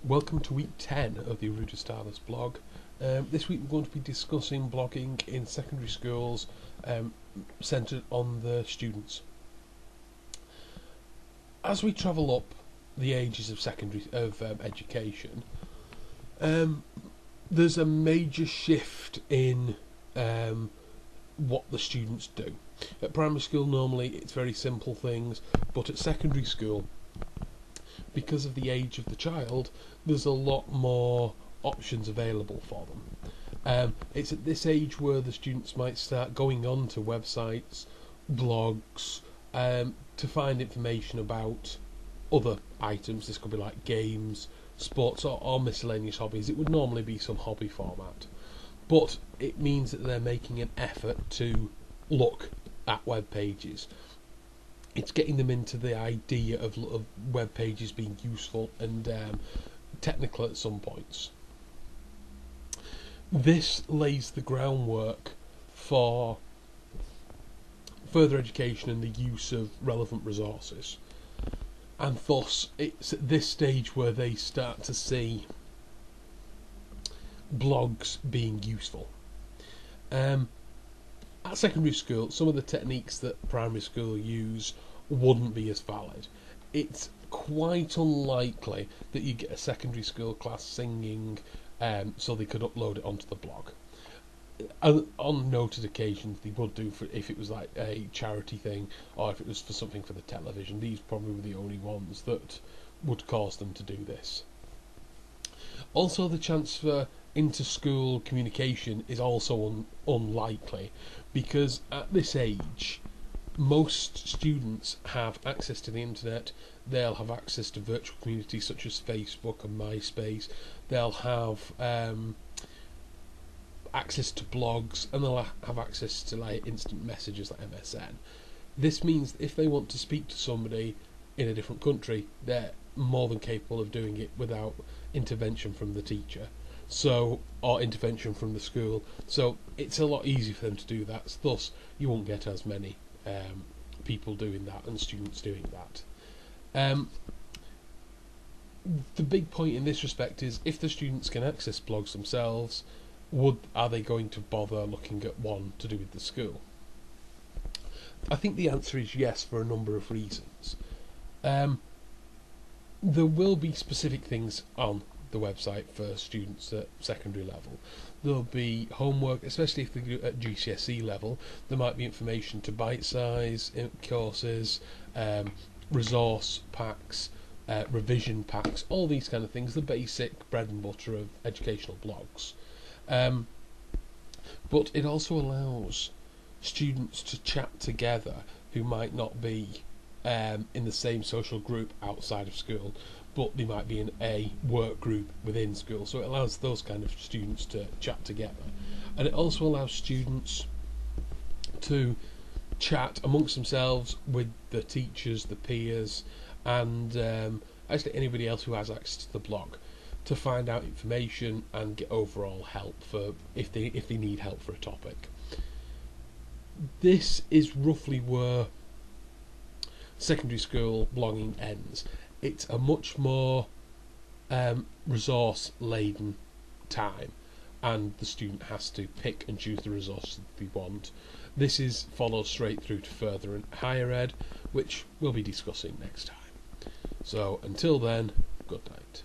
Welcome to week 10 of the erudio stilus blog. This week we're going to be discussing blogging in secondary schools centred on the students. As we travel up the ages of education, there's a major shift in what the students do. At primary school normally it's very simple things, but at secondary school, because of the age of the child, there's a lot more options available for them. It's at this age where the students might start going on to websites, blogs, to find information about other items. This could be like games, sports, or miscellaneous hobbies. It would normally be some hobby format, but it means that they're making an effort to look at web pages. It's getting them into the idea of web pages being useful and technical at some points. This lays the groundwork for further education and the use of relevant resources. And thus, it's at this stage where they start to see blogs being useful. At secondary school, some of the techniques that primary school use wouldn't be as valid. It's quite unlikely that you get a secondary school class singing so they could upload it onto the blog. On noted occasions they would do, for if it was like a charity thing or if it was for something for the television. These probably were the only ones that would cause them to do this. Also, the chance for inter-school communication is also unlikely, because at this age most students have access to the internet. They'll have access to virtual communities such as Facebook and MySpace. They'll have access to blogs, and they'll have access to like instant messages like MSN. This means that if they want to speak to somebody in a different country, they're more than capable of doing it without intervention from the teacher, or intervention from the school. So it's a lot easier for them to do that. Thus, you won't get as many people doing that and students doing that. The big point in this respect is, if the students can access blogs themselves, are they going to bother looking at one to do with the school? I think the answer is yes, for a number of reasons. There will be specific things on the website for students at secondary level. There'll be homework, especially if they're at GCSE level. There might be information to bite-size courses, resource packs, revision packs, all these kind of things, the basic bread and butter of educational blogs. But it also allows students to chat together who might not be in the same social group outside of school, but they might be in a work group within school. So it allows those kind of students to chat together, and it also allows students to chat amongst themselves with the teachers, the peers, and actually anybody else who has access to the blog, to find out information and get overall help for if they need help for a topic. This is roughly where secondary school blogging ends. It's a much more resource laden time, and the student has to pick and choose the resources they want. This follows straight through to further and higher ed, which we'll be discussing next time. So until then, good night.